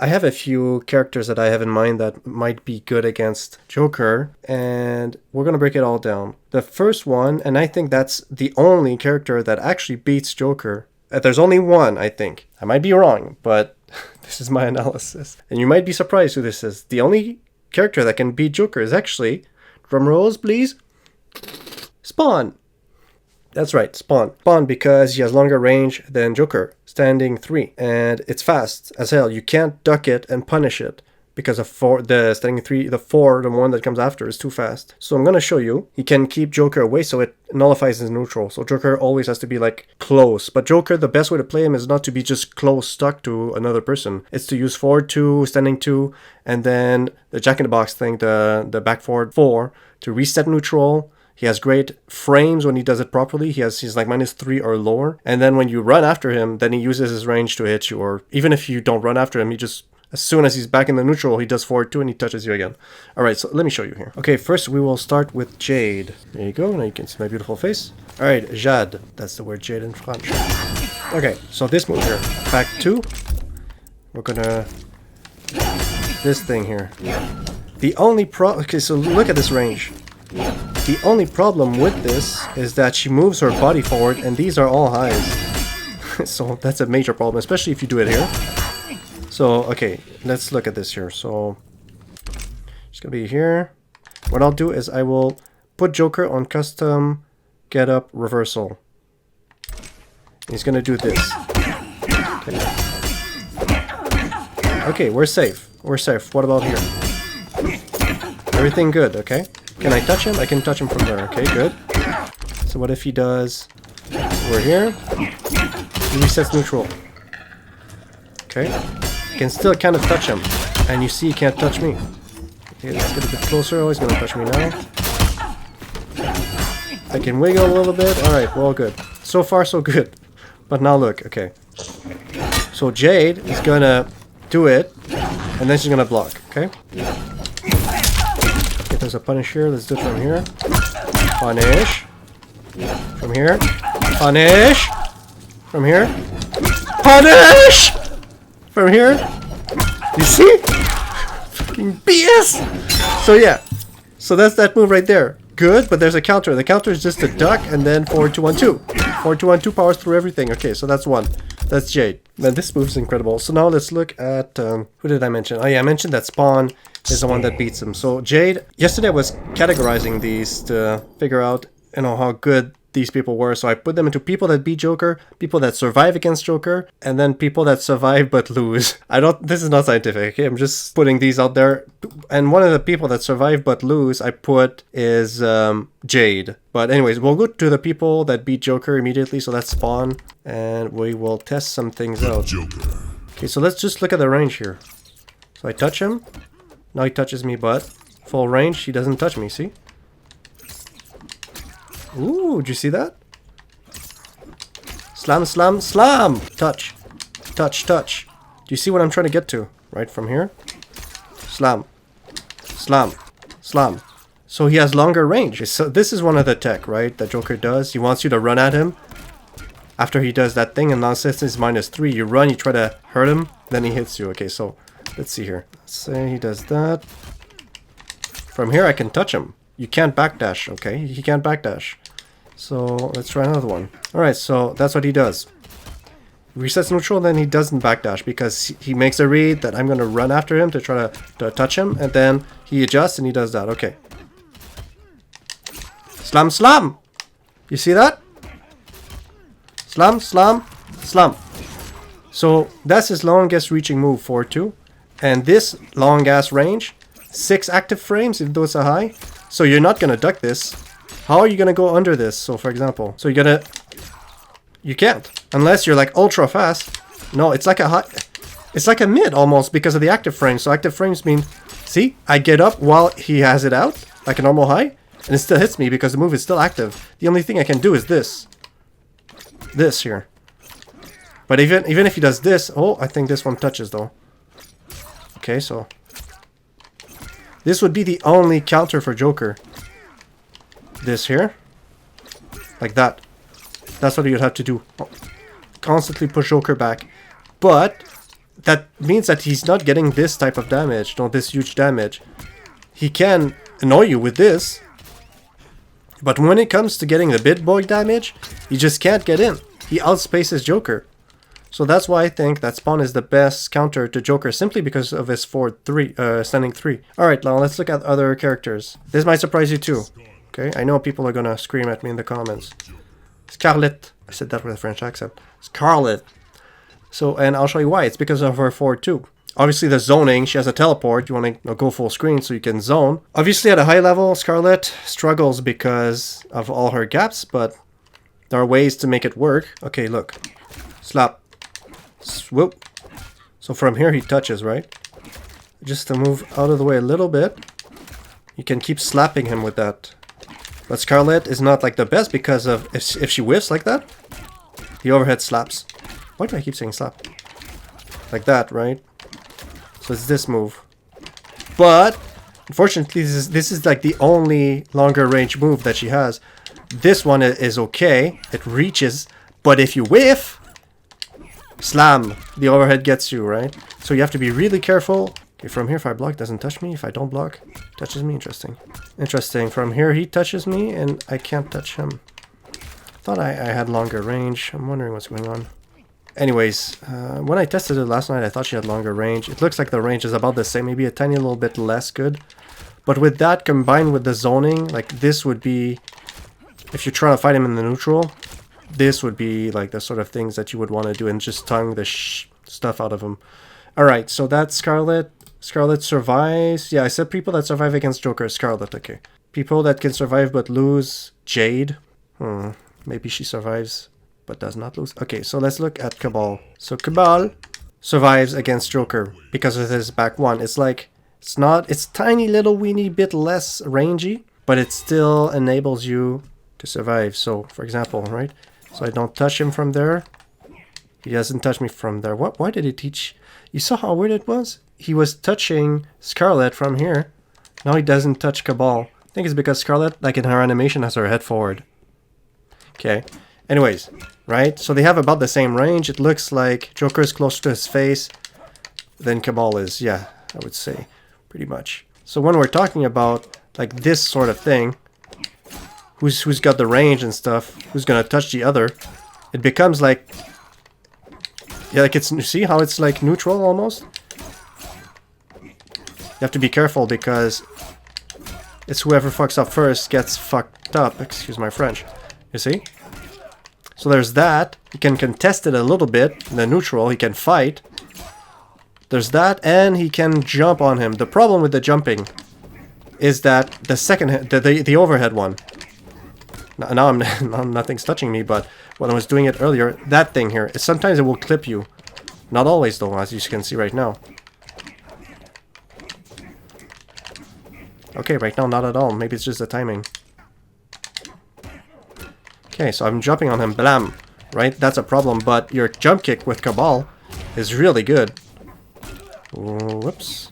I have a few characters that I have in mind that might be good against Joker, and we're going to break it all down. The first one, and I think that's the only character that actually beats Joker. There's only one, I think. I might be wrong, but this is my analysis. And you might be surprised who this is. The only character that can beat Joker is actually, drum rolls please, Spawn. That's right, Spawn. Spawn because he has longer range than Joker, standing 3. And it's fast as hell. You can't duck it and punish it because of the standing 3, the 4, the one that comes after is too fast. So I'm going to show you. He can keep Joker away so it nullifies his neutral. So Joker always has to be like close. But Joker, the best way to play him is not to be just close stuck to another person. It's to use forward 2, standing 2, and then the jack-in-the-box thing, the back forward 4 to reset neutral. He has great frames when he does it properly. He's like -3 or lower. And then when you run after him, then he uses his range to hit you. Or even if you don't run after him, he just, as soon as he's back in the neutral, he does forward 2 and he touches you again. Alright, so let me show you here. Okay, first we will start with Jade. There you go. Now you can see my beautiful face. Alright, Jade. That's the word Jade in French. Okay, so this move here. Back 2. We're gonna... this thing here. The only okay, so look at this range. The only problem with this is that she moves her body forward and these are all highs. So that's a major problem, especially if you do it here. So, okay, let's look at this here. So, it's gonna be here. What I'll do is I will put Joker on custom get up reversal. He's gonna do this. Okay, we're safe. We're safe. What about here? Everything good, okay? Can I touch him? I can touch him from there. Okay, good. So what if he does... we're here. He resets neutral. Okay. I can still kind of touch him. And you see he can't touch me. Okay, let's get a bit closer. Oh, he's going to touch me now. I can wiggle a little bit. Alright, well, good. So far, so good. But now look, okay. So Jade is going to do it. And then she's going to block, okay? There's a punish here. Let's do it from here. Punish. From here. Punish. From here. Punish! From here. You see? Fucking BS! So yeah. So that's that move right there. Good, but there's a counter. The counter is just a duck and then forward 2 1 2. Forward 2 1 2 powers through everything. Okay, so that's one. That's Jade. Man, this move is incredible. So now let's look at... who did I mention? Oh yeah, I mentioned that Spawn is the one that beats him. So Jade, yesterday I was categorizing these to figure out, you know, how good these people were. So I put them into people that beat Joker, people that survive against Joker, and then people that survive but lose. This is not scientific, okay? I'm just putting these out there. And one of the people that survive but lose I put is Jade. But anyways, we'll go to the people that beat Joker immediately. So that's Spawn. And we will test some things out. Okay, so let's just look at the range here. So I touch him. Now he touches me, but full range, he doesn't touch me, see? Ooh, did you see that? Slam, slam, slam! Touch. Touch, touch. Do you see what I'm trying to get to? Right from here. Slam. Slam. Slam. So he has longer range. So this is one of the tech, right, that Joker does. He wants you to run at him after he does that thing, and now since it's -3, you run, you try to hurt him, then he hits you. Okay, so let's see here. Let's say he does that. From here, I can touch him. You can't backdash, okay? He can't backdash. So let's try another one. Alright, so that's what he does. Resets neutral, then he doesn't backdash because he makes a read that I'm going to run after him to try to touch him, and then he adjusts and he does that. Okay. Slam, slam! You see that? Slam, slam, slam. So that's his longest reaching move, 4-2. And this long ass range, 6 active frames, even though it's a high. So you're not gonna duck this. How are you gonna go under this? So for example, so you're gonna... you can't. Unless you're like ultra fast. No, it's like a high... it's like a mid almost because of the active frames. So active frames mean... see? I get up while he has it out, like a normal high. And it still hits me because the move is still active. The only thing I can do is this. This here. But even if he does this... oh, I think this one touches though. Okay, so... this would be the only counter for Joker. This here. Like that. That's what you'd have to do. Constantly push Joker back. But that means that he's not getting this type of damage, no, this huge damage. He can annoy you with this, but when it comes to getting the big boy damage, he just can't get in. He outspaces Joker. So that's why I think that Spawn is the best counter to Joker, simply because of his standing 3. Alright, now let's look at other characters. This might surprise you too. Okay, I know people are gonna scream at me in the comments. Scarlett. I said that with a French accent. Scarlett. So, and I'll show you why. It's because of her 4-2. Obviously the zoning, she has a teleport. You want to go full screen so you can zone. Obviously at a high level, Scarlett struggles because of all her gaps, but there are ways to make it work. Okay, look. Slap. Swoop. So from here he touches, right? Just to move out of the way a little bit. You can keep slapping him with that. But Scarlett is not like the best because of if she whiffs like that, the overhead slaps. Why do I keep saying slap? Like that, right? So it's this move. But unfortunately, this is like the only longer range move that she has. This one is okay. It reaches, but if you whiff, slam, the overhead gets you, right? So you have to be really careful. Okay, from here, if I block, doesn't touch me. If I don't block, touches me. Interesting. Interesting. From here, he touches me, and I can't touch him. Thought I had longer range. I'm wondering what's going on. Anyways, when I tested it last night, I thought she had longer range. It looks like the range is about the same, maybe a tiny little bit less good. But with that combined with the zoning, like this would be, if you're trying to fight him in the neutral, this would be like the sort of things that you would want to do and just tongue the stuff out of him. Alright, so that's Scarlett. Scarlett survives. Yeah, I said people that survive against Joker. Scarlett, okay. People that can survive but lose. Jade. Maybe she survives but does not lose. Okay, so let's look at Kabal. So Kabal survives against Joker because of his back 1. It's like, it's tiny little weeny bit less rangy, but it still enables you to survive. So, for example, right? So I don't touch him from there. He doesn't touch me from there. Why did he teach? You saw how weird it was? He was touching Scarlett from here. Now he doesn't touch Kabal. I think it's because Scarlett, like in her animation, has her head forward. Okay. Anyways, right? So they have about the same range. It looks like Joker is closer to his face than Kabal is. Yeah, I would say. Pretty much. So when we're talking about like this sort of thing, who's got the range and stuff, who's gonna touch the other, it becomes like, yeah, like it's, see how it's like neutral almost? You have to be careful because it's whoever fucks up first gets fucked up. Excuse my French. You see? So there's that. He can contest it a little bit in the neutral. He can fight. There's that, and he can jump on him. The problem with the jumping is that the second, the overhead one. Now nothing's touching me, but when I was doing it earlier, that thing here, sometimes it will clip you. Not always though, as you can see right now. Okay, right now not at all. Maybe it's just the timing. Okay, so I'm jumping on him, blam, right? That's a problem, but your jump kick with Kabal is really good. Whoops.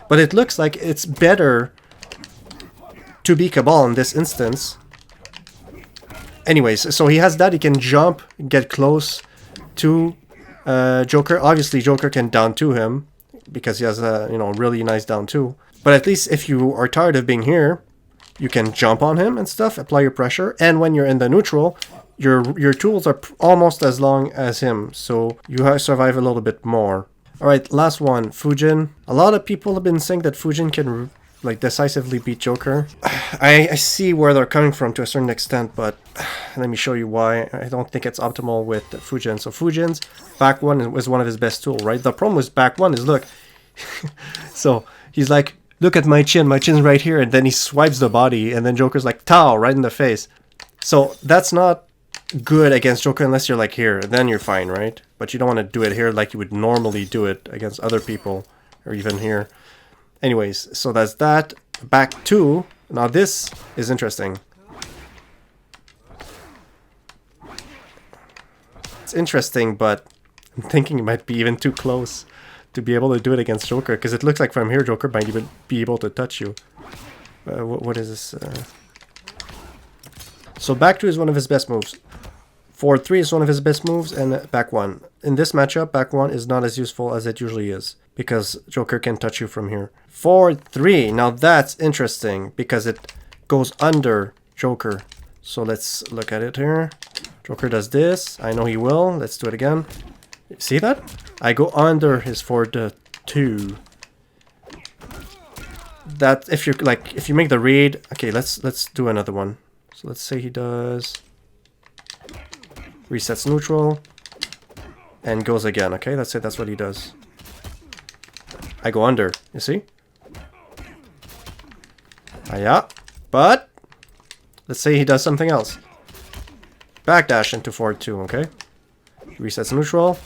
But it looks like it's better to be Kabal in this instance. Anyways, so he has that. He can jump, get close to Joker. Obviously, Joker can down 2 him because he has a really nice down 2. But at least if you are tired of being here, you can jump on him and stuff, apply your pressure, and when you're in the neutral, your tools are almost as long as him, so you survive a little bit more. Alright, last one, Fujin. A lot of people have been saying that Fujin can like decisively beat Joker. I see where they're coming from to a certain extent, but let me show you why. I don't think it's optimal with Fujin. So Fujin's back 1 was one of his best tools, right? The problem with back 1 is, look, so he's like, look at my chin's right here, and then he swipes the body, and then Joker's like, Tao, right in the face. So that's not good against Joker unless you're like here, then you're fine, right? But you don't want to do it here like you would normally do it against other people, or even here. Anyways, so that's that. Back 2. Now this is interesting. It's interesting, but I'm thinking it might be even too close to be able to do it against Joker, because it looks like from here Joker might even be able to touch you. What is this? So back 2 is one of his best moves. Forward 3 is one of his best moves, and back 1. In this matchup, back 1 is not as useful as it usually is, because Joker can touch you from here. Forward 3, now that's interesting, because it goes under Joker. So let's look at it here. Joker does this. I know he will. Let's do it again. See that? I go under his forward 2. That if you like, if you make the read, okay, let's do another one. So let's say he does resets neutral and goes again. Okay, let's say that's what he does. I go under. You see? Yeah, but let's say he does something else. Backdash into forward 2. Okay, resets neutral.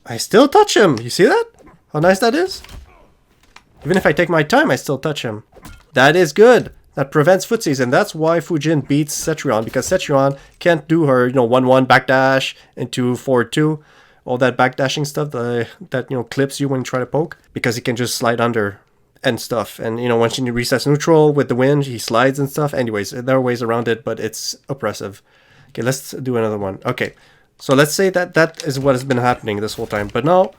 I still touch him. You see that? How nice that is? Even if I take my time, I still touch him. That is good. That prevents footsies, and that's why Fujin beats Cetrion, because Cetrion can't do her, 1-1 backdash into forward 2. All that backdashing stuff that clips you when you try to poke, because he can just slide under and stuff. And, once he resets neutral with the wind, he slides and stuff. Anyways, there are ways around it, but it's oppressive. Okay, let's do another one. Okay, so let's say that is what has been happening this whole time. But now,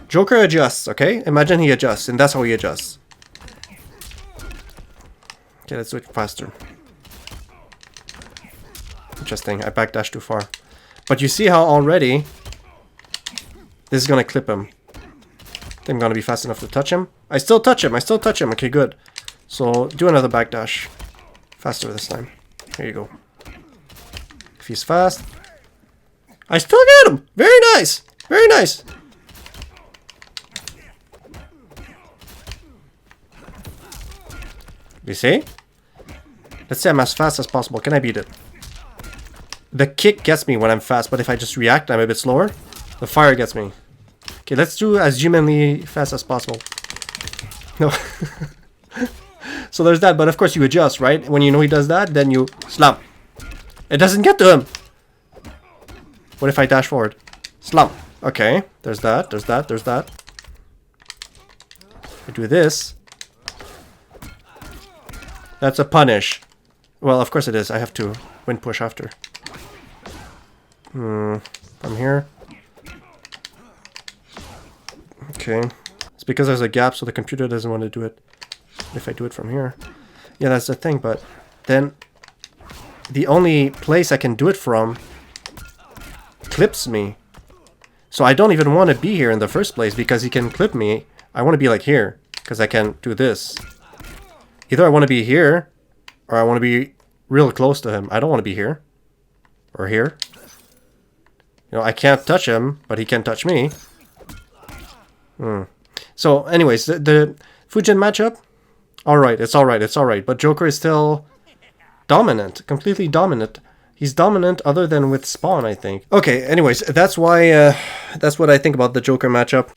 Joker adjusts, okay? Imagine he adjusts, and that's how he adjusts. Okay, let's do it faster. Interesting, I backdashed too far. But you see how already this is gonna clip him. I think I'm gonna be fast enough to touch him. I still touch him, okay, good. So, do another backdash. Faster this time. Here you go. If he's fast. I still get him! Very nice! Very nice! You see? Let's say I'm as fast as possible. Can I beat it? The kick gets me when I'm fast, but if I just react, I'm a bit slower. The fire gets me. Okay, let's do as humanly fast as possible. No. So there's that, but of course you adjust, right? When you know he does that, then you slump. It doesn't get to him. What if I dash forward? Slump. Okay, there's that, there's that, there's that. I do this. That's a punish. Well, of course it is. I have to wind push after. From here. Okay. It's because there's a gap, so the computer doesn't want to do it. If I do it from here. Yeah, that's the thing, but then the only place I can do it from clips me. So I don't even want to be here in the first place because he can clip me. I want to be like here because I can do this. Either I want to be here, or I want to be real close to him. I don't want to be here. Or here. I can't touch him, but he can touch me. So, anyways, the Fujin matchup, alright, it's alright, it's alright. But Joker is still dominant, completely dominant. He's dominant other than with Spawn, I think. Okay, anyways, that's why, that's what I think about the Joker matchup.